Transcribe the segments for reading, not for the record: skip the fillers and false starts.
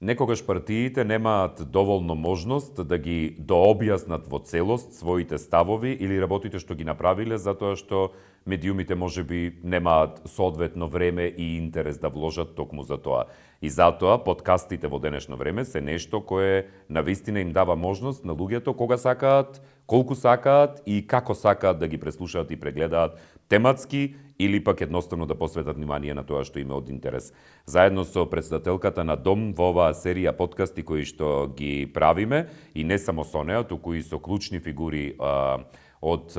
Некогаш партиите немаат доволно можност да ги дообјаснат во целост своите ставови или работите што ги направиле, затоа што медиумите можеби немаат соодветно време и интерес да вложат токму за тоа. И затоа подкастите во денешно време се нешто кое навистина им дава можност на луѓето кога сакаат, колку сакаат и како сакаат да ги преслушаат и прегледаат тематски или пак едноставно да посветат внимание на тоа што им е од интерес. Заедно со председателката на Дом во оваа серија подкасти кои што ги правиме и не само со неа, туку и со клучни фигури од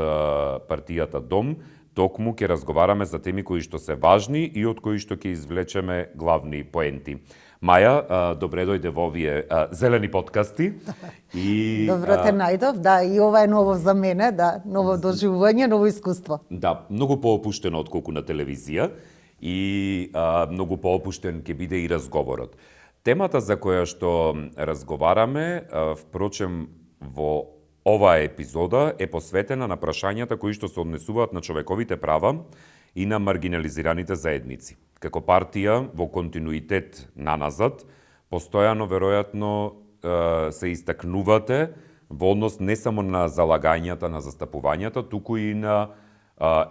партијата Дом, токму ќе разговараме за теми кои што се важни и од кои што ќе извлечеме главни поенти. Маја, добре дојде во овие зелени подкасти. И, Добро те најдов, да, и ова е ново за мене, да, ново доживување, ново искуство. Да, многу поопуштено отколку на телевизија и многу поопуштен ќе биде и разговорот. Темата за која што разговараме, впрочем, во оваа епизода е посветена на прашањата кои што се однесуваат на човековите права и на маргинализираните заедници. Како партија во континуитет наназад, постојано веројатно се истакнувате во однос не само на залагањата, на застапувањата, туку и на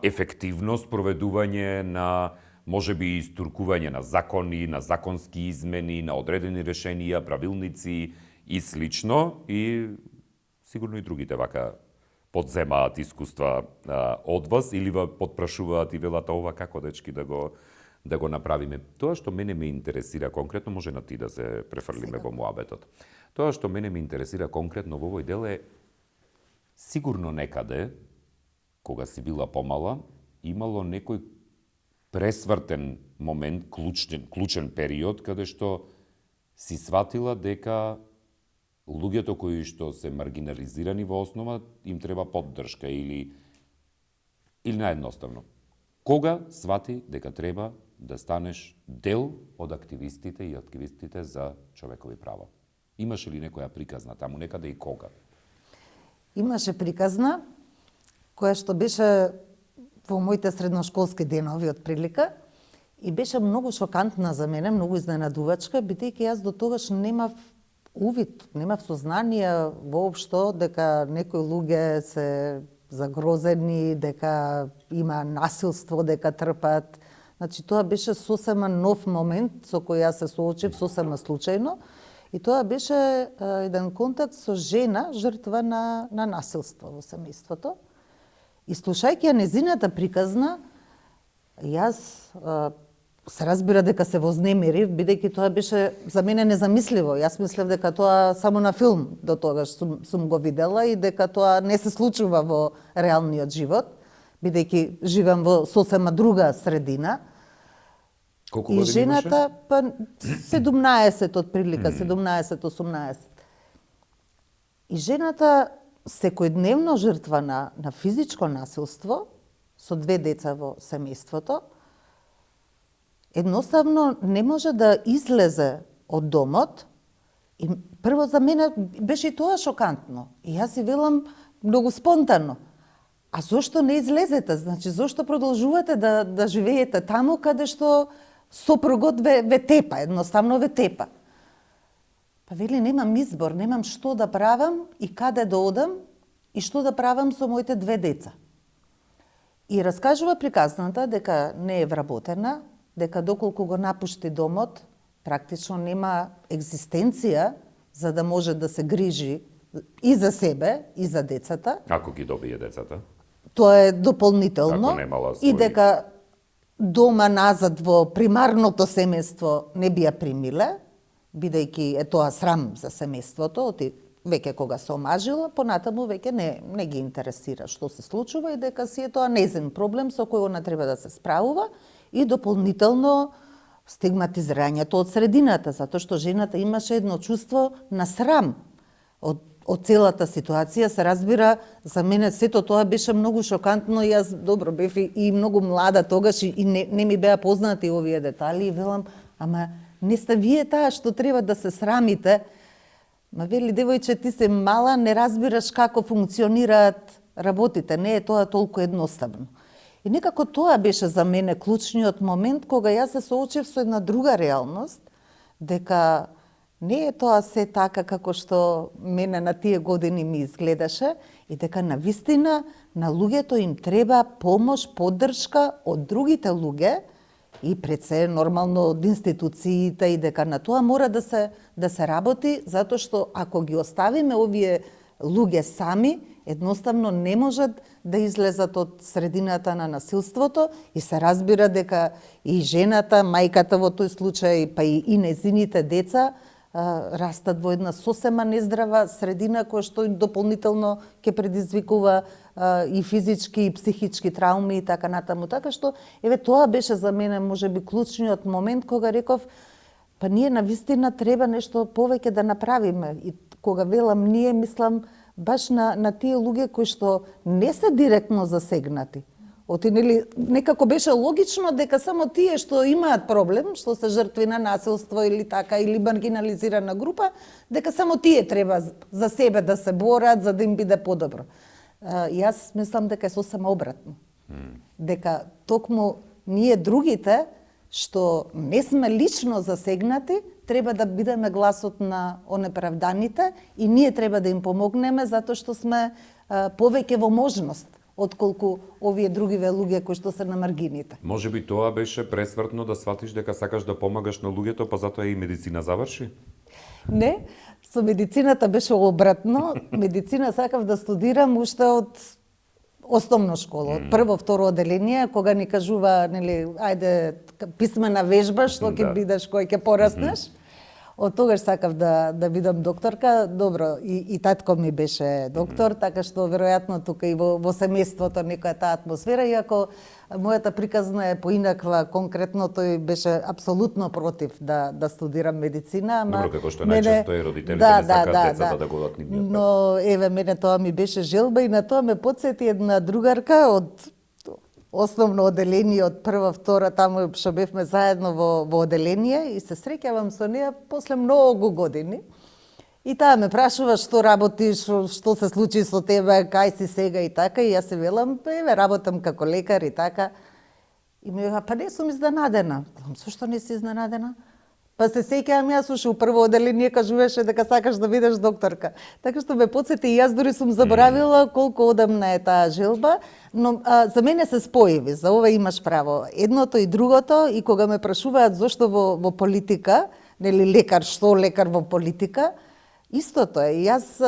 ефективност проведување на можеби истуркување на закони, на законски измени, на одредени решенија, правилници и слично, и сигурно и другите вака подземаат искуства од вас или ва подпрашуваат и велат ова како дечки да го направиме. Тоа што мене ме интересира конкретно, може на ти да се префрлиме во муабетот. Тоа што мене ме интересира конкретно во овој дел е сигурно некаде, кога си била помала, имало некој пресвртен момент, клучен период, каде што си сватила дека луѓето кои што се маргинализирани во основа им треба поддршка или наедноставно. Кога свати дека треба да станеш дел од активистите и активистите за човекови права? Имаше ли некоја приказна таму некаде и кога? Имаше приказна која што беше во моите средношколски денови од прилика и беше многу шокантна за мене, многу изненадувачка, бидејќи јас до тогаш немав увид, немав сознание воопшто дека некои луѓе се загрозени, дека има насилство, дека трпат. Значи, тоа беше сосема нов момент со кој јас се соочив сосема случајно и тоа беше еден контакт со жена жртва на насилство во семејството. И слушајќи ја незината приказна, јас се разбира дека се вознемирив, бидејќи тоа беше за мене незамисливо. Јас мислев дека тоа само на филм до тогаш сум го видела и дека тоа не се случува во реалниот живот, бидејќи живеам во сосема друга средина. Колку години имаше? И жената, 17 од прилика, 17-18. И жената секојдневно жртва на физичко насилство со 2 деца во семејството, едноставно не може да излезе од домот и прво за мене беше и тоа шокантно. И јас си велам многу спонтанно. А зошто не излезете? Значи, зошто продолжувате да живеете таму каде што сопругот ве тепа, едноставно ве тепа? Па вели, немам избор, немам што да правам и каде да одам и што да правам со моите 2 деца. И раскажува приказната дека не е вработена, дека доколку го напушти домот, практично нема екзистенција за да може да се грижи и за себе, и за децата. Ако ги добие децата? Тоа е дополнително. Ако немала И дека дома назад во примарното семејство не би ја примиле, бидејќи е тоа срам за семејството, веќе кога се омажила, понатаму веќе не ги интересира што се случува и дека си е тоа незин проблем со кој она треба да се справува и дополнително стигматизирањето од средината, затоа што жената имаше едно чувство на срам од целата ситуација. Се разбира, за мене сето тоа беше многу шокантно. Јас добро бев и многу млада тогаш и не ми беа познати овие детали и велам, ама не сте вие таа што треба да се срамите. Ма вели, девојче, ти се мала, не разбираш како функционираат работите, не е тоа толку едноставно. И некако тоа беше за мене клучниот момент кога јас се соочив со една друга реалност, дека Не е тоа се така како што мене на тие години ми изгледаше и дека навистина на луѓето им треба помош, поддршка од другите луѓе и пред се нормално од институциите и дека на тоа мора да се работи, затоа што ако ги оставиме овие луѓе сами, едноставно не можат да излезат од средината на насилството и се разбира дека и жената, мајката во тој случај, па и незините деца растат во една сосема нездрава средина која што дополнително ќе предизвикува и физички и психички трауми и така натаму. Така што, еве, тоа беше за мене можеби клучниот момент кога реков, па ние навистина треба нешто повеќе да направиме. И кога велам ние, мислам баш на тие луѓе кои што не се директно засегнати. Нели, некако беше логично дека само тие што имаат проблем, што се жртви на насилство или така, или маргинализирана група, дека само тие треба за себе да се борат, за да им биде подобро. Јас мислам дека е сосема обратно. Дека токму ние другите, што не сме лично засегнати, треба да бидеме гласот на онеправданите и ние треба да им помогнеме затоа што сме повеќе во можност отколку овие другиве луѓе кои што се на маргините. Може би тоа беше пресвртно да сватиш дека сакаш да помагаш на луѓето, па затоа и медицина заврши? Не, со медицината беше обратно. Медицина сакав да студирам уште од основна школа, од прво, второ оделение, кога ни кажува, нели, ајде писмена вежба што ќе бидеш кој ќе пораснеш. Од тогаш сакав да бидам докторка. Добро, и татко ми беше доктор, така што веројатно тука и во семејството некоја таа атмосфера, иако мојата приказна е поинаква, конкретно тој беше апсолутно против да студирам медицина, ама добро, како што најчесто е родителите не сакаат децата да го одат нивниот пат. Но еве мене тоа ми беше желба и на тоа ме потсети една другарка од основно оделение од прва, втора, таму што бевме заедно во оделение и се среќавам со неа после многу години. И таа ме прашува што работиш, што се случи со тебе, кај си сега и така, и јас се велам, еве работам како лекар и така. И ми вела, па не сум изненадена. Зошто не си изненадена? Па се сеќавам јас уште у прво оделение кажуваше дека сакаш да бидеш докторка. Така што ме потсети и јас дури сум заборавила колку одамна е таа желба, но за мене се споиви, за ова имаш право. Едното и другото, и кога ме прашуваат зошто во политика, нели лекар, што лекар во политика, истото е. Јас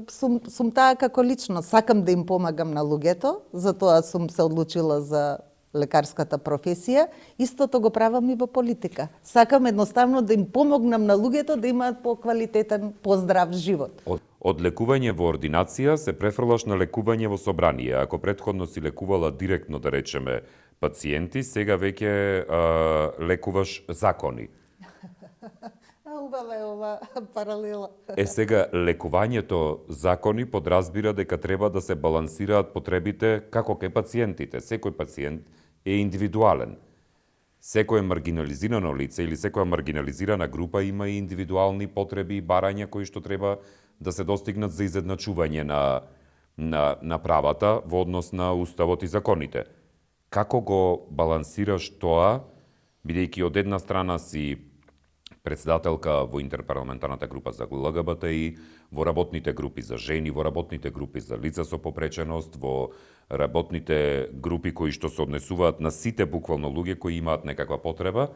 сум таа како личност, сакам да им помагам на луѓето, затоа сум се одлучила за лекарската професија, истото го правам и во политика. Сакам едноставно да им помогнам на луѓето да имаат поквалитетен, поздрав живот. Од лекување во ординација се префрлаш на лекување во собрание. Ако претходно си лекувала директно, да речеме, пациенти, сега веќе лекуваш закони. Убава е ова паралела. Сега, лекувањето закони подразбира дека треба да се балансираат потребите како кај пациентите. Секој пациент е индивидуален. Секој маргинализирано лице или секоја маргинализирана група има и индивидуални потреби и барања кои што треба да се достигнат за изедначување на правата во однос на уставот и законите. Како го балансираш тоа, бидејќи од една страна си председателка во интерпарламентарната група за ЛГБТИ, во работните групи за жени, во работните групи за лица со попреченост, во работните групи кои што се однесуваат на сите буквално луѓе кои имаат некаква потреба,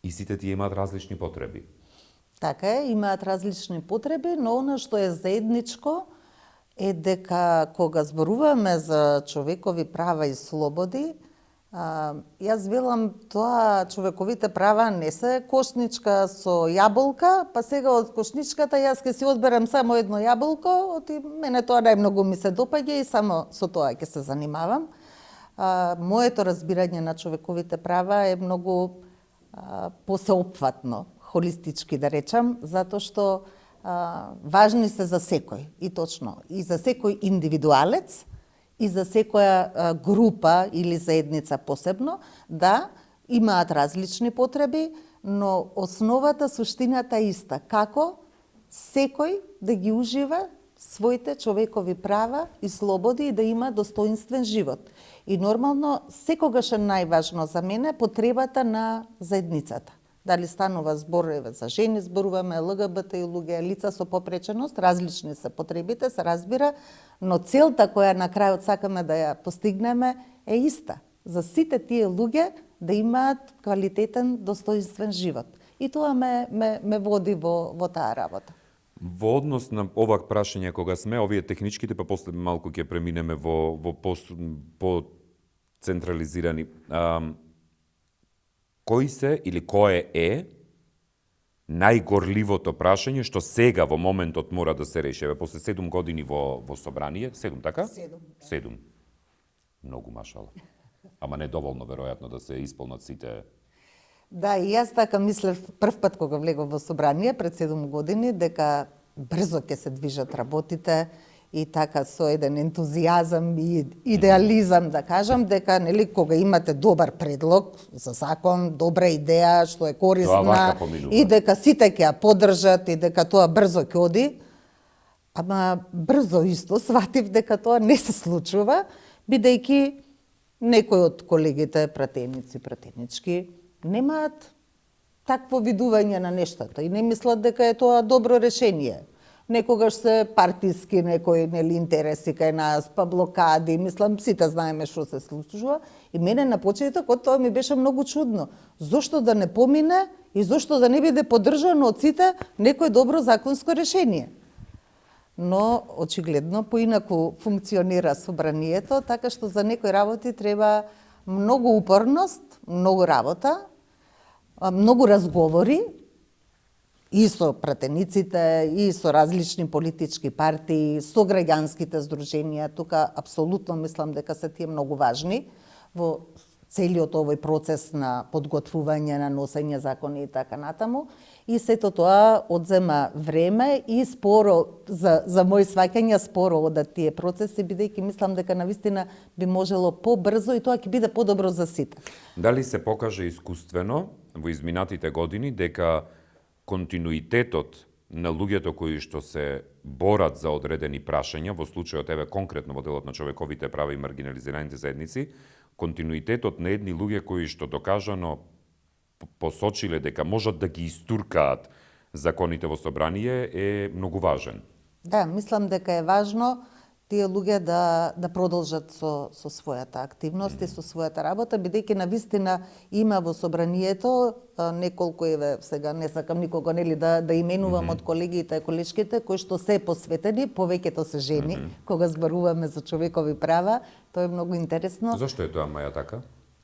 и сите тие имаат различни потреби. Така е, имаат различни потреби, но она што е заедничко е дека кога зборуваме за човекови права и слободи, јас велам тоа човековите права не се кошничка со јаболка, па сега од кошничката јас ќе си одберам само едно јаболко, мене тоа најмногу ми се допаѓа и само со тоа ќе се занимавам. Моето разбирање на човековите права е многу посеопфатно, холистички да речам, затоа што важни се за секој, и точно, и за секој индивидуалец, и за секоја група или заедница посебно, да, имаат различни потреби, но основата, суштината е иста. Како секој да ги ужива своите човекови права и слободи и да има достоинствен живот. И нормално, секогаш е најважно за мене потребата на заедницата. Дали станува збор еве за жени, зборуваме ЛГБТ и луѓе, лица со попреченост, различни се потребите, се разбира, но целта која на крајот сакаме да ја постигнеме е иста. За сите тие луѓе да имаат квалитетен, достоинствен живот. И тоа ме води во таа работа. Во однос на ова прашање кога сме, овие техничките, па после малку ќе преминеме во по централизирани. Кој се или кое е најгорливото прашање што сега во моментот мора да се реши? После 7 години во собрание, 7 така? 7. Многу машала. Ама не доволно веројатно да се исполнат сите. Да, и јас така мислев прв пат кога влегов во собрание пред 7 години дека брзо ќе се движат работите и така со еден ентузијазам и идеализам да кажам дека нели кога имате добар предлог за закон, добра идеја што е корисна и дека сите ќе ја поддржат и дека тоа брзо ќе оди, ама брзо исто сватив дека тоа не се случува, бидејќи некои од колегите пратенички немаат такво видување на нештата и не мислат дека е тоа добро решение. Некогаш се партиски некои нели интереси кај нас, па блокади, мислам сите знаеме што се случува и мене на почетокот тоа ми беше многу чудно. Зошто да не помине и зошто да не биде поддржано од сите некој добро законско решение? Но очигледно поинаку функционира собранието, така што за некои работи треба многу упорност, многу работа, многу разговори и со пратениците, и со различни политички партии, со граѓанските здруженија. Тука апсолутно мислам дека се тие многу важни во целиот овој процес на подготвување, на носење закони и така натаму. И сето тоа одзема време и споро, за мој сваќање, споро одат тие процеси, бидејќи мислам дека навистина би можело побрзо и тоа ќе биде подобро за сите. Дали се покаже искуствено во изминатите години дека континуитетот на луѓето кои што се борат за одредени прашања, во случајот еве конкретно во делот на човековите права и маргинализираните заедници, континуитетот на едни луѓе кои што докажано посочиле дека можат да ги истуркаат законите во собрание е многу важен. Да, мислам дека е важно тие луѓе да продолжат со својата активност и со својата работа, бидејќи навистина има во собранието неколку, еве сега не сакам никого нели да именувам од колегите и колешките кои што се посветени, повеќето се жени, кога зборуваме за човекови права, тоа е многу интересно. Зошто е тоа, Маја, така?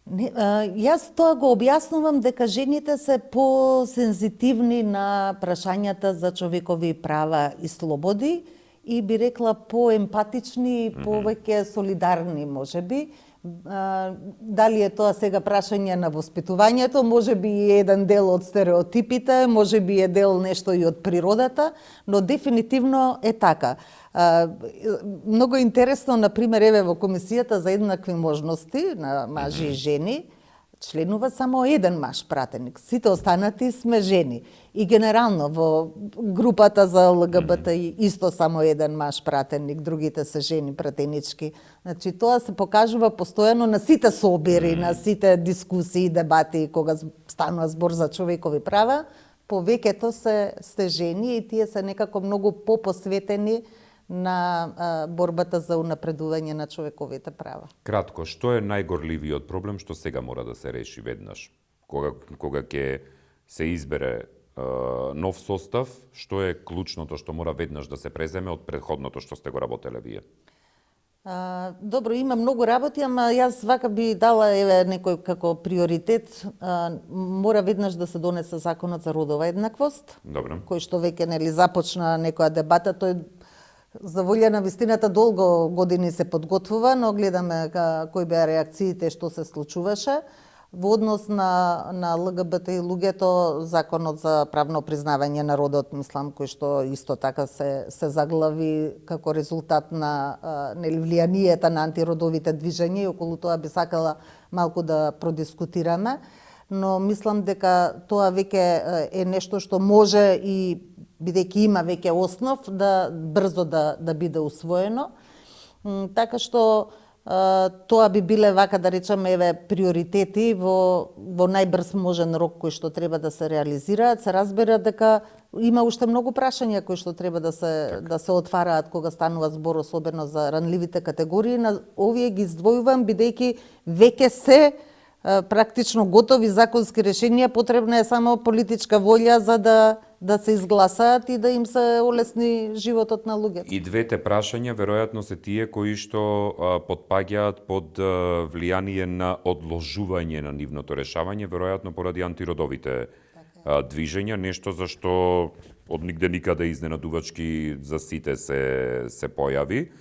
Не, јас тоа го објаснувам дека жените се посензитивни на прашањата за човекови права и слободи и би рекла поемпатични и повеќе солидарни, можеби. Дали е тоа сега прашање на воспитувањето, можеби и еден дел од стереотипите, можеби е дел нешто и од природата, но дефинитивно е така. Многу интересно, например, еве во Комисијата за еднакви можности на мажи и жени, членува само еден маж пратеник. Сите останати сме жени. И генерално во групата за ЛГБТ исто само еден маж пратеник, другите се жени пратенички. Значи тоа се покажува постојано на сите собери, на сите дискусии, дебати кога станува збор за човекови права, повеќето се жени и тие се некако многу попосветени на борбата за унапредување на човековите права. Кратко, што е најгорливиот проблем што сега мора да се реши веднаш? Кога ќе се избере нов состав, што е клучното што мора веднаш да се преземе од претходното што сте го работеле вие? Добро, има многу работи, ама јас вака би дала еве некој како приоритет. Мора веднаш да се донесе законот за родова еднаквост, Добро. Кој што веќе нели започна некоја дебата, тој за волја на вистината долго години се подготвува, но гледаме кои беа реакциите што се случуваше. Во однос на ЛГБТ и луѓето, законот за правно признавање на родот, мислам, кој што исто така се заглави како резултат на влијанието на антиродовите движења и околу тоа би сакала малку да продискутираме, но мислам дека тоа веќе е нешто што може и бидејќи има веќе основ да брзо да биде усвоено. Така што тоа би биле, вака да речеме, еве приоритети во најбрз можен рок кои што треба да се реализираат. Се разбира дека има уште многу прашања кои што треба да се отвараат кога станува збор, особено за ранливите категории. На овие ги издвојувам бидејќи веќе се практично готови законски решенија, потребна е само политичка волја за да се изгласаат и да им се олесни животот на луѓето. И двете прашања веројатно се тие кои што потпаѓаат под влијание на одложување на нивното решавање, веројатно поради антиродовите движења, нешто за што од нигде никаде изненадувачки за сите се појави.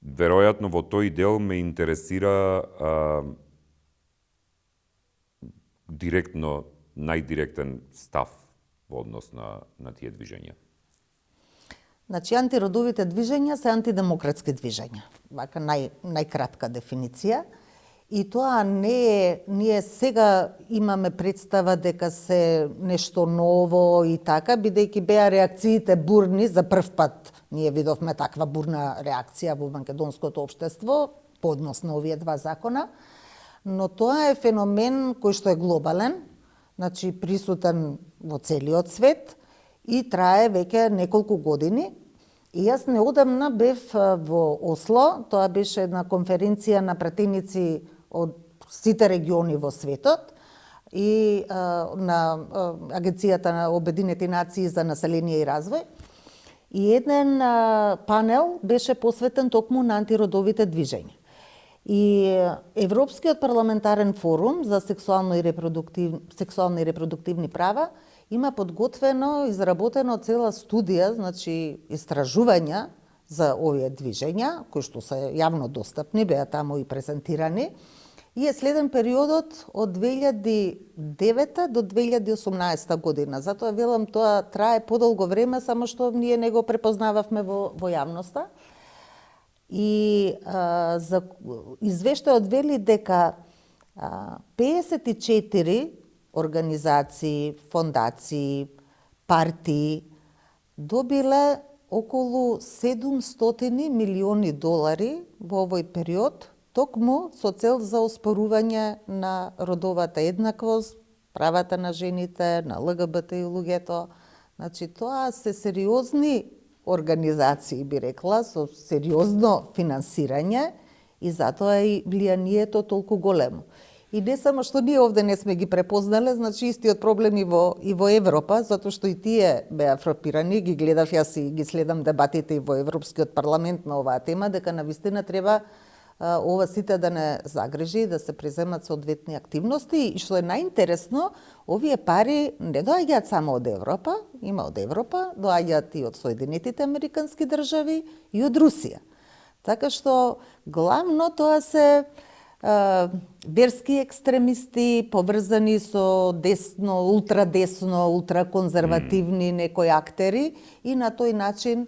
Веројатно во тој дел ме интересира директно, најдиректен став во однос на тие движења. Значи, антиродовите движења се антидемократски движења. Вака најкратка дефиниција. И тоа не е, ние сега имаме представа дека се нешто ново и така, бидејќи беа реакциите бурни, за прв пат ние видовме таква бурна реакција во македонското општество по однос на овие два закона, но тоа е феномен кој што е глобален, значи присутен во целиот свет и трае веќе неколку години. И јас неодамна бев во Осло, тоа беше една конференција на пратеници од сите региони во светот и на Агенцијата на Обединети нации за население и развој. И еден панел беше посветен токму на антиродовите движења. И Европскиот парламентарен форум за сексуални и репродуктивни права има подготвено, изработено цела студија, значи истражувања за овие движења, кои што се јавно достапни, беа таму и презентирани, и е следен периодот од 2009 до 2018 година. Затоа велам, тоа трае подолго време, само што ние не го препознававме во јавноста. И за извештајот вели дека 54 организации, фондации, партии добиле околу 700 милиони долари во овој период, токму со цел за оспорување на родовата еднаквост, правата на жените, на ЛГБТ и луѓето. Значи, тоа се сериозни организации, би рекла, со сериозно финансирање и затоа и влијанието толку големо. И не само што ние овде не сме ги препознале, значи истиот проблем и во Европа, затоа што и тие беа фрапирани, ги гледав јас и ги следам дебатите и во Европскиот парламент на оваа тема, дека навистина треба ова сите да не загрижи, да се преземат соодветни активности и што е најинтересно, овие пари не доаѓаат само од Европа, има од Европа, доаѓаат и од Соединетите Американски држави и од Русија. Така што главно тоа се верски екстремисти поврзани со десно, ултрадесно, ултраконзервативни некои актери и на тој начин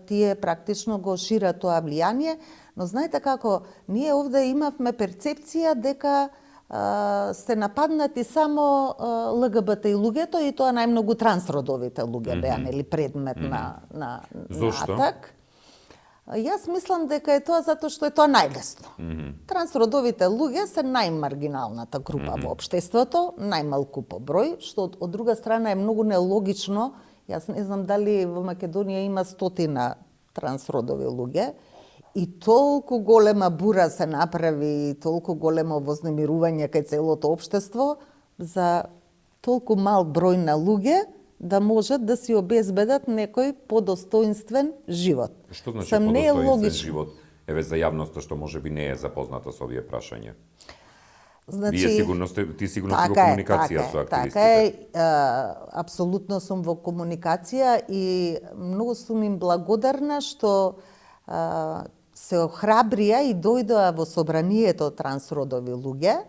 тие практично го шират тоа влијание. Но знаете како, ние овде имавме перцепција дека се нападнати само ЛГБТ и луѓето и тоа најмногу трансродовите луѓе беа нели предмет на атак. Јас мислам дека е тоа затоа што е тоа најлесно. Трансродовите луѓе се најмаргиналната група во општеството, најмалку по број, што од друга страна е многу нелогично. Јас не знам дали во Македонија има 100 трансродови луѓе и толку голема бура се направи, и толку големо вознемирување кај целото општество за толку мал број на луѓе да можат да си обезбедат некој подостоинствен живот. Што значи подостоинствен живот? Еве за јавноста што можеби не е запозната со овие прашања. Значи, ти сигурно си во комуникација со активистите. Така е, апсолутно сум во комуникација и многу сум им благодарна што се охрабрија и дојдоа во собранието трансродови луѓе,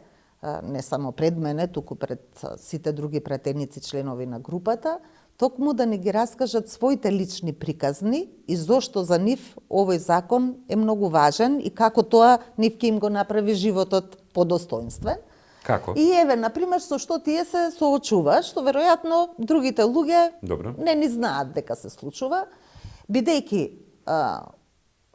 не само пред мене, туку пред сите други пратеници членови на групата, токму да не ги раскажат своите лични приказни и зошто за нив овој закон е многу важен и како тоа нив ќе им го направи животот подостоинствен. Како? И еве, например, со што тие се соочуваат, што веројатно другите луѓе не ни знаат дека се случува, бидејќи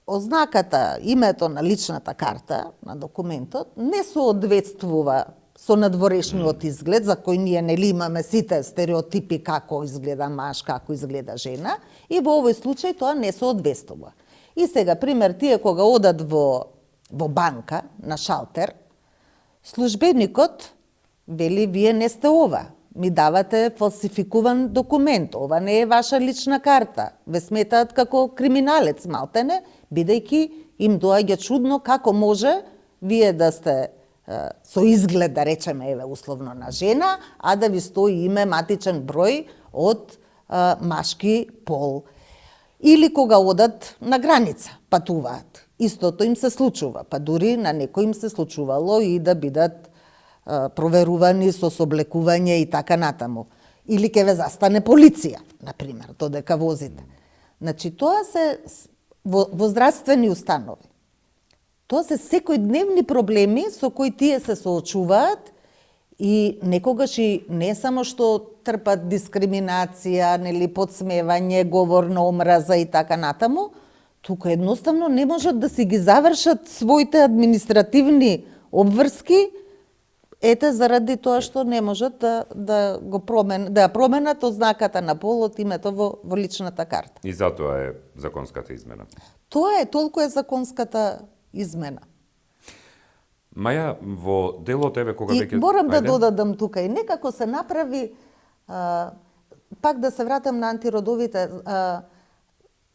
ознаката, името на личната карта, на документот, не соодветствува со надворешниот изглед, за кој ние нели имаме сите стереотипи како изгледа маж, како изгледа жена, и во овој случај тоа не соодветствува. И сега, пример, тие кога одат во банка, на шалтер, службеникот вели, вие не сте ова, ми давате фалсификуван документ, ова не е ваша лична карта. Ве сметаат како криминалец, малтене, бидејќи им доаѓа чудно како може вие да сте со изглед, да речеме, еве, условно на жена, а да ви стои име, матичен број од машки пол. Или кога одат на граница, патуваат. Истото им се случува, па дури на некој им се случувало и да бидат проверувани со соблекување и така натаму. Или ке ве застане полиција, например, додека возите. Значи, тоа се во здравствени установи. Тоа се секојдневни проблеми со кои тие се соочуваат и некогаш и не само што трпат дискриминација, нели, подсмевање, говор на омраза и така натаму, туку едноставно не можат да си ги завршат своите административни обврски, ете заради тоа што не можат да променат ознаката на полот, името во личната карта. И затоа е законската измена. Тоа е, толку е законската измена. Маја, во делот еве кога веќе... И морам да додадам тука и некако се направи, пак да се вратам на антиродовите,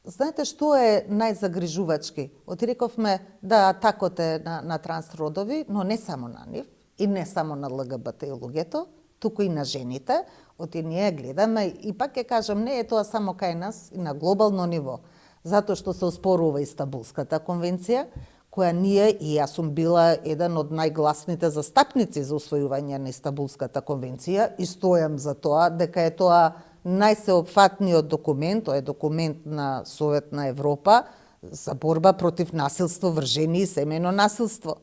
знаете што е најзагрижувачки? Отрековме да атакот е на трансродови, но не само на нив, и не само на ЛГБТ и луѓето, туку и на жените. Оти ние гледаме, и пак ќе кажам, не е тоа само кај нас, и на глобално ниво, затоа што се оспорува Истанбулската конвенција, која ние, и јас сум била еден од најгласните застапници за усвојување на Истанбулската конвенција, и стојам за тоа, дека е тоа најсеопфатниот документ, тоа е документ на Совет на Европа за борба против насилство врз жени и семејно насилство.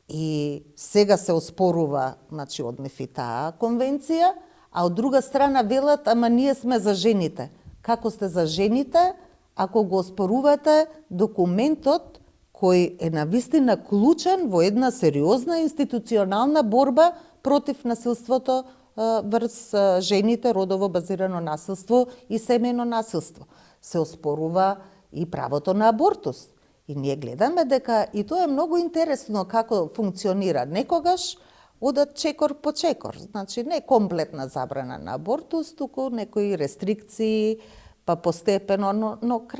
И сега се оспорува, значи, однев и таа конвенција, а од друга страна велат, ама ние сме за жените. Како сте за жените, ако го оспорувате документот кој е навистина клучен во една сериозна институционална борба против насилството врз жените, родово базирано насилство и семејно насилство. Се оспорува и правото на абортус. И ние гледаме дека и тоа е многу интересно како функционира. Некогаш одат чекор по чекор. Значи не комплетна забрана на абортус, туку некои рестрикции, па постепено, но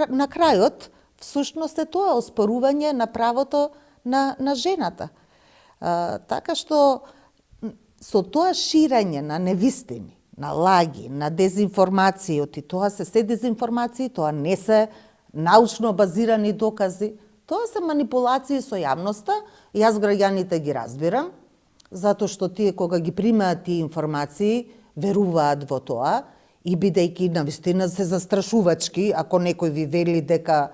на крајот всушност е тоа оспорување на правото на жената. Така што со тоа ширање на невистини, на лаги, на дезинформации, оти тоа се дезинформации, тоа не се научно базирани докази, тоа се манипулации со јавноста, и јас граѓаните ги разбирам, затоа што тие кога ги примаат тие информации, веруваат во тоа, и бидејќи навистина се застрашувачки, ако некој ви вели дека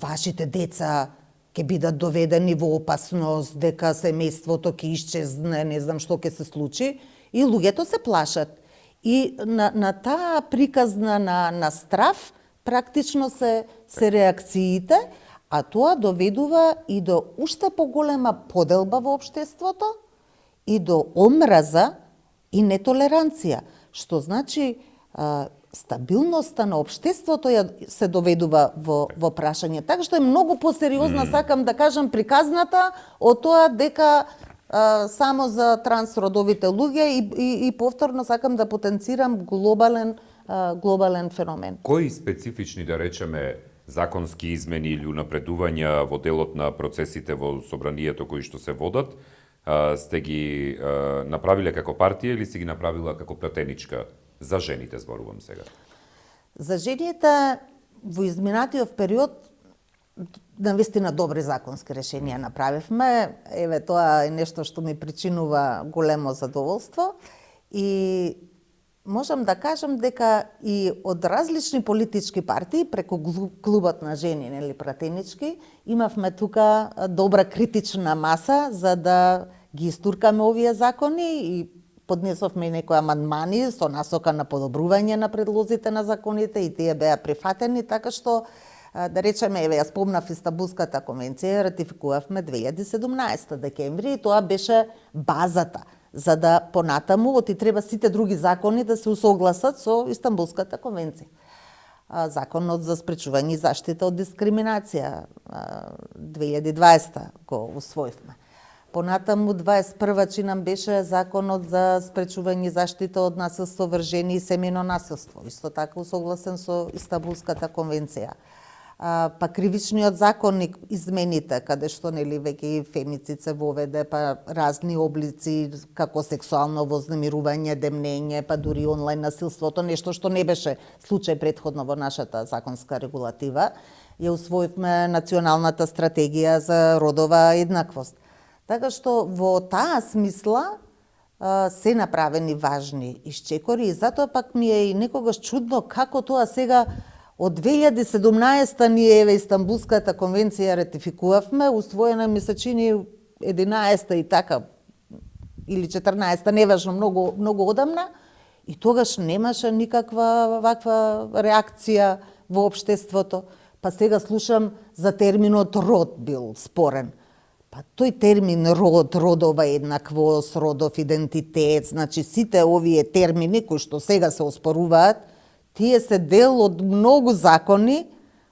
вашите деца ќе бидат доведени во опасност, дека семејството ќе исчезне, не знам што ќе се случи, и луѓето се плашат. И на таа приказна на страв, практично се реакциите, а тоа доведува и до уште поголема поделба во општеството, и до омраза и нетолеранција, што значи стабилноста на општеството се доведува во прашање. Така што е многу посериозна, сакам да кажам, приказната од тоа дека само за трансродовите луѓе и повторно сакам да потенцирам глобален феномен. Кои специфични, да речеме, законски измени или унапредувања во делот на процесите во собранието кои што се водат, сте ги направиле како партија или сте ги направила како пратеничка? За жените зборувам сега. За жените во изминатиот период навистина добри законски решенија направивме. Еве, тоа е нешто што ми причинува големо задоволство, и можам да кажам дека и од различни политички партии преку клубот на жени, нели, пратенички, имавме тука добра критична маса за да ги истуркаме овие закони, и поднесовме и некои амандмани со насока на подобрување на предлозите на законите, и тие беа прифатени, така што Да речеме, еве, ја спомнав Истанбулската конвенција, ратификувавме 2017 декември и тоа беше базата за да понатаму оти треба сите други закони да се усогласат со Истанбулската конвенција. Законот за спречување и заштита од дискриминација 2020 го усвоивме. Понатаму 21 чинам беше законот за спречување и заштита од насилство врз жени и семејно насилство, исто така усогласен со Истанбулската конвенција. Па кривичниот законник измените, каде што нели веќе и фемицид се воведе, па разни облици како сексуално вознемирување, демнење, па дури онлайн насилството, нешто што не беше случај претходно во нашата законска регулатива. Ја усвоивме националната стратегија за родова еднаквост. Така што во таа смисла се направени важни исчекори и затоа пак ми е и некогаш чудно како тоа сега од 2017 ние еве Истанбулската конвенција ратификувавме, усвоена ми се чини 11 и така или 14, неважно, многу одамна, и тогаш немаше никаква ваква реакција во општеството. Па сега слушам за терминот род бил спорен. Па тој термин род, родова еднаквост, родов идентитет, значи сите овие термини кои што сега се оспоруваат, тие се дел од многу закони,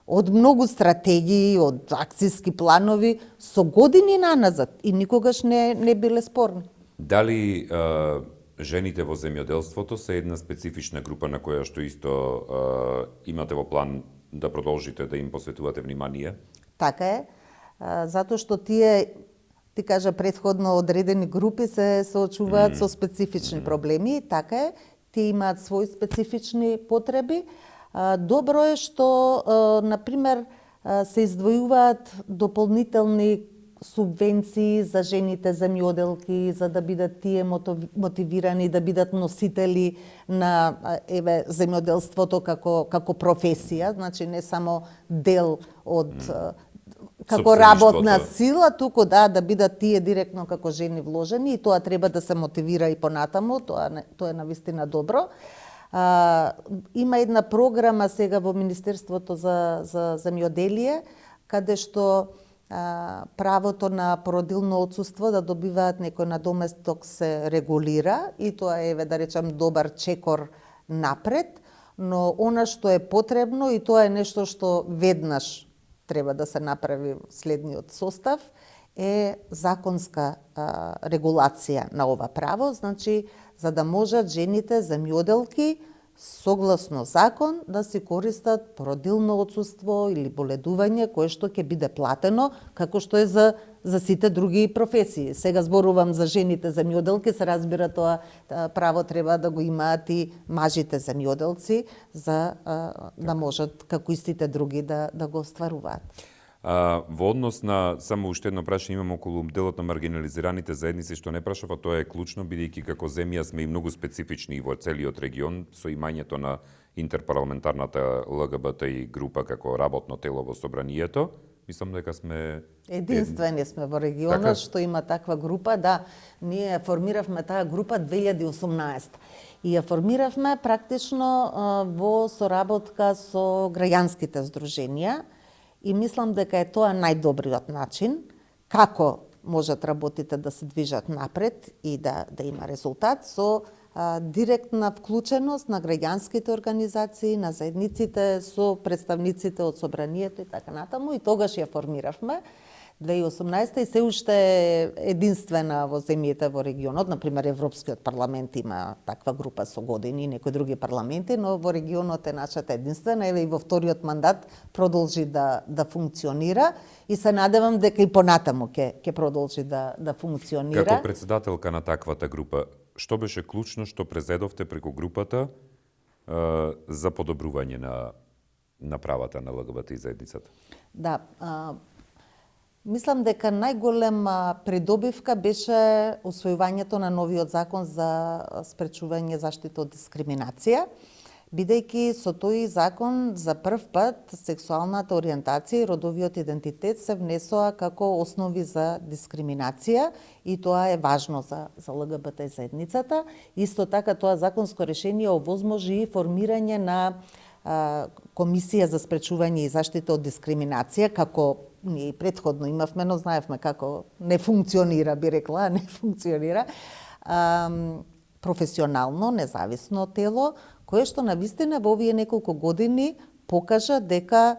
од многу стратегии, од акцијски планови со години наназад и никогаш не биле спорни. Дали жените во земјоделството се една специфична група на која што исто имате во план да продолжите да им посветувате внимание? Така е, затоа што тие, ти кажа предходно, одредени групи се соочуваат со специфични проблеми, така е, тие имаат своји специфични потреби. Добро е што, например, се издвојуваат дополнителни субвенции за жените земјоделки, за да бидат тие мотивирани да бидат носители на земјоделството како професија, значи не само дел од како работна сила, туку да бидат тие директно како жени вложени и тоа треба да се мотивира и понатаму, тоа е навистина добро. Има една програма сега во Министерството за земјоделие, каде што правото на породилно отсуство да добиваат некој надоместок се регулира и тоа е, да речам, добар чекор напред, но она што е потребно и тоа е нешто што веднаш треба да се направи следниот состав, е законска регулација на ова право, значи за да можат жените земјоделки согласно закон да се користат породилно отсуство или боледување кое што ќе биде платено, како што е за сите други професии. Сега зборувам за жените земјоделки, се разбира тоа право треба да го имаат и мажите земјоделци за да можат како и сите други да го остваруваат. Во однос на само уште едно прашање имам околу делот на маргинализираните заедници што не прашава, тоа е клучно бидејќи како земја сме и многу специфични во целиот регион со имањето на интерпарламентарната ЛГБТИ група како работно тело во собранието. Мислам дека сме единствени сме во регионот така? Што има таква група, да. Ние формиравме таа група 2018 и ја формиравме практично во соработка со граѓанските здруженија. И мислам дека е тоа најдобриот начин како можат работите да се движат напред и да има резултат со директна вклученост на граѓанските организации, на заедниците, со представниците од собранието и така натаму. И тогаш ја формиравме 2018 и се уште е единствена во земјите во регионот. Например, Европскиот парламент има таква група со години, некои други парламенти, но во регионот е нашата единствена. Еве и во вториот мандат продолжи да функционира и се надевам дека и понатаму ќе продолжи да функционира. Како председателка на таквата група, што беше клучно што презедовте преку групата за подобрување на правата на ЛГБТ заедницата? Да, мислам дека најголема придобивка беше усвојувањето на новиот закон за спречување заштита од дискриминација, бидејќи со тој закон за прв пат сексуалната ориентација и родовиот идентитет се внесоа како основи за дискриминација и тоа е важно за ЛГБТ заедницата. Исто така тоа законско решение овозможи и формирање на Комисија за спречување и заштита од дискриминација, како ние и претходно имавме, но знаевме како не функционира, би рекла, не функционира. Професионално, независно тело, кое што навистина во овие неколку години покажа дека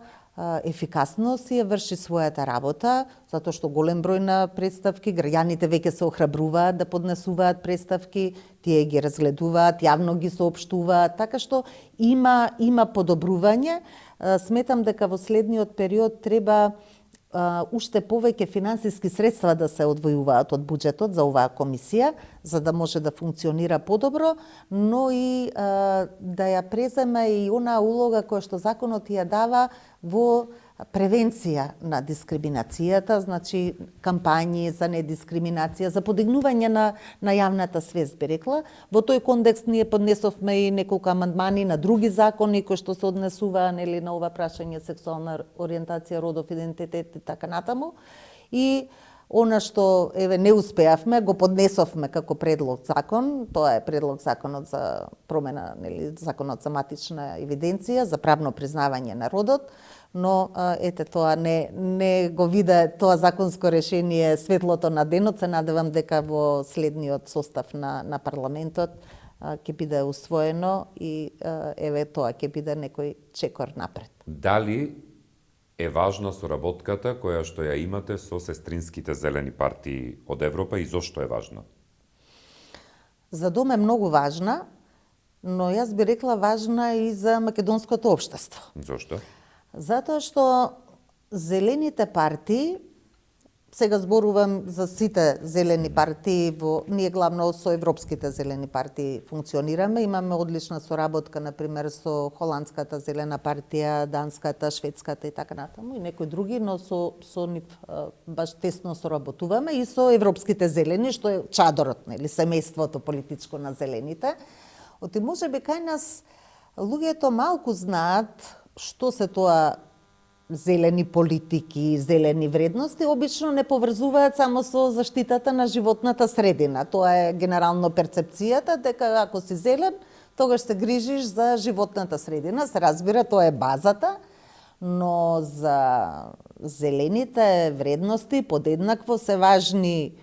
ефикасно си ја врши својата работа, затоа што голем број на представки, граѓаните веќе се охрабруваат да поднесуваат представки, тие ги разгледуваат, јавно ги соопштуваат, така што има подобрување. Сметам дека во следниот период треба уште повеќе финансиски средства да се одвојуваат од буџетот за оваа комисија, за да може да функционира подобро, но и да ја преземе и онаа улога која што законот ја дава во превенција на дискриминацијата, значи кампањи за недискриминација, за подигнување на јавната свест, би рекла. Во тој контекст ние поднесовме и неколку амандмани на други закони кои што се однесуваа нели на ова прашање сексуална ориентација, родов идентитет и така натаму. И она што не успеавме, го поднесовме како предлог закон, тоа е предлог законот за промена, нели законот за матична евиденција, за правно признавање на родот, но ете тоа не го виде тоа законско решение светлото на денот. Се надевам дека во следниот состав на парламентот ќе биде усвоено и еве тоа ќе биде некој чекор напред. Дали е важна соработката која што ја имате со сестринските зелени партии од Европа и зошто е важна? За Дом е многу важна, но јас би рекла важна и за македонското општество. Зошто? Затоа што зелените партии, сега зборувам за сите зелени партии, ние главно со европските зелени партии функционираме, имаме одлична соработка, например, со холандската зелена партија, данската, шведската и така натаму, и некои други, но со нив баш тесно соработуваме и со европските зелени, што е чадорот, нели, семејството политичко на зелените. Оти можеби кај нас луѓето малку знаат што се тоа зелени политики, зелени вредности, обично не поврзуваат само со заштитата на животната средина. Тоа е генерално перцепцијата, дека ако си зелен, тогаш се грижиш за животната средина. Се разбира, тоа е базата, но за зелените вредности подеднакво се важни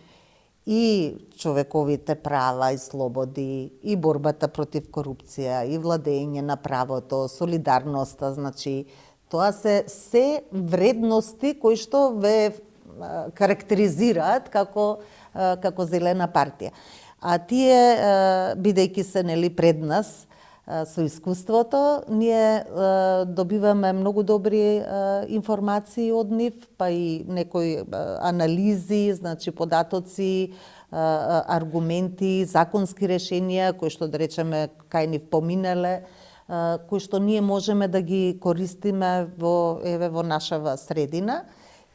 и човековите права и слободи, и борбата против корупција, и владење на правото, солидарноста, значи тоа се вредности кои што ве карактеризираат како зелена партија. А тие, бидејќи се нели пред нас со искуството, ние добиваме многу добри информации од нив, па и некои анализи, значи податоци, аргументи, законски решенија кои што да речеме кај нив поминале, кои што ние можеме да ги користиме во нашава средина,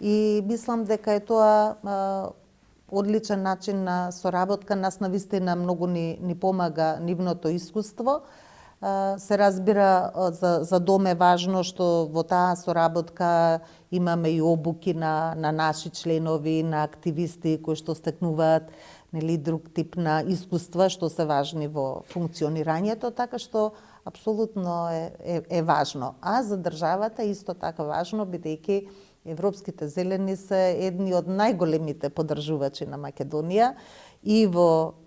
и мислам дека е тоа одличен начин на соработка. Нас навистина многу ни помага нивното искуство. Се разбира, за Дом е важно што во таа соработка имаме и обуки на наши членови, на активисти кои што стекнуваат нели друг тип на искуства што се важни во функционирањето, така што апсолутно е важно. А за државата исто така важно, бидејќи европските зелени се едни од најголемите поддржувачи на Македонија и во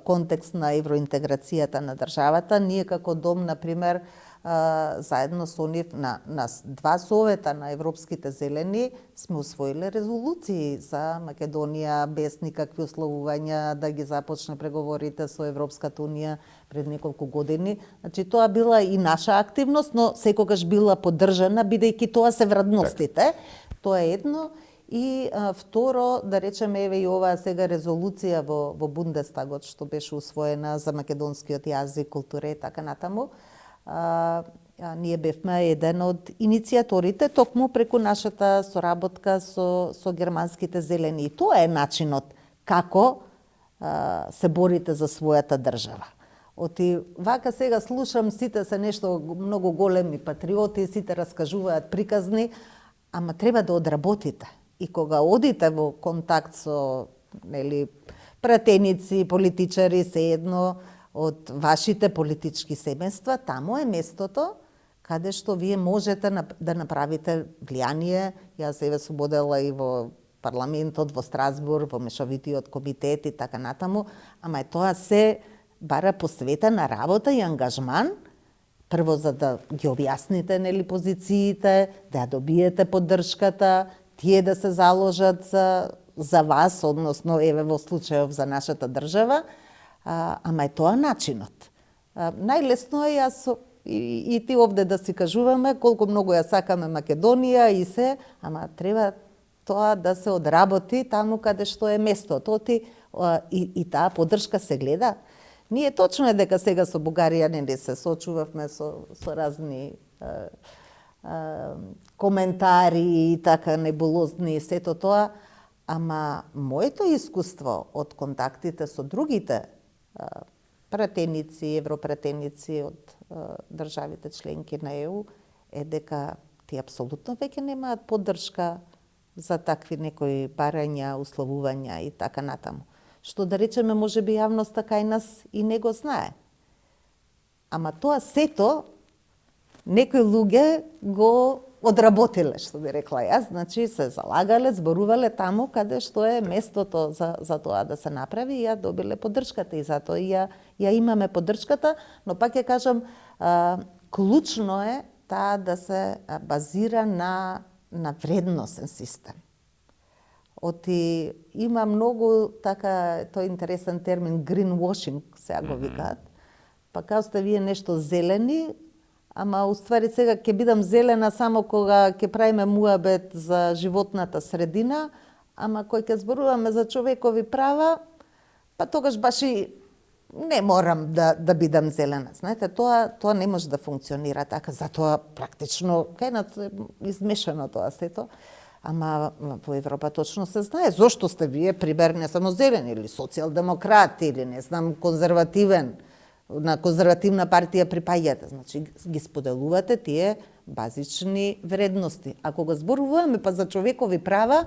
контекст на евроинтеграцијата на државата. Ние како Дом, например, заедно со нив на 2 совета на европските зелени сме усвоиле резолуции за Македонија без никакви условувања да ги започне преговорите со Европската унија пред неколку години. Значи тоа била и наша активност, но секогаш била поддржана бидејќи тоа се вредностите. Тоа е едно. И второ, да речеме, еве и оваа сега резолуција во Бундестагот што беше усвоена за македонскиот јазик, култура и така натаму. Ние бевме еден од иницијаторите токму преку нашата соработка со германските зелени. И тоа е начинот како се борите за својата држава. Оти вака сега слушам, сите се нешто многу големи патриоти, сите раскажуваат приказни, ама треба да одработите. И кога одите во контакт со пратеници, политичари, се едно, од вашите политички семејства, таму е местото каде што вие можете да направите влијание. Јас еве сум одела и во парламентот, во Страсбург, во мешовитиот комитет и така натаму, ама тоа се бара посветена работа и ангажман, прво за да ги објасните нели позициите, да добиете поддршката, тие да се заложат за вас, односно еве во случајов за нашата држава, ама е тоа начинот. Најлесно е јас и ти овде да си кажуваме колку многу ја сакаме Македонија и се, ама треба тоа да се одработи таму каде што е местото и таа поддршка се гледа. Ние точно е дека сега со Бугарија не се сочувавме со разни коментари и така небулозни и сето тоа, ама моето искуство од контактите со другите пратеници, европратеници од државите членки на ЕУ е дека тие апсолутно веќе немаат поддршка за такви некои барања, условувања и така натаму. Што да речеме, можеби јавноста кај нас и не го знае. Ама тоа сето некои луѓе го одработиле, што би рекла јас, значи се залагале, зборувале таму каде што е местото за тоа да се направи и ја добиле поддршката и затоа ја имаме поддршката, но пак ќе кажам, клучно е таа да се базира на вредносен систем. Има многу така, тој интересен термин greenwashing, сега го викаат, па као сте вие нешто зелени, ама уствари сега ќе бидам зелена само кога ќе правиме муабет за животната средина, ама кој ќе зборуваме за човекови права, па тогаш баш и не морам да бидам зелена. Знаете, тоа не може да функционира така, затоа практично кај нас е измешано тоа сето. Ама во Европа точно се знае зошто сте вие, пример, не само зелени или социјалдемократ или не знам конзервативен, на конзервативна партија припаѓате. Значи ги споделувате тие базични вредности. Ако го зборуваме па за човекови права,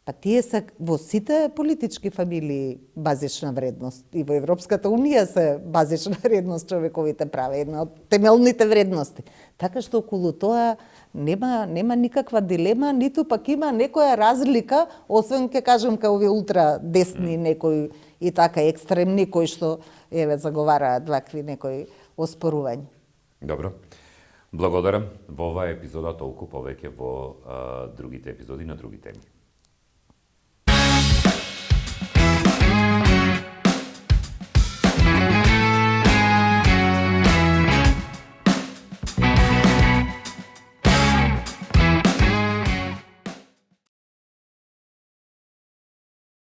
па тие се во сите политички фамилии базична вредност. И во Европската унија се базична вредност човековите права, една од темелните вредности. Така што околу тоа нема никаква дилема, ниту пак има некоја разлика, освен ќе кажем кај овие ултра десни некои и така екстремни кои што еве заговараат вакви некои оспорувања. Добро. Благодарам во оваа епизода толку повеќе во другите епизоди на други теми.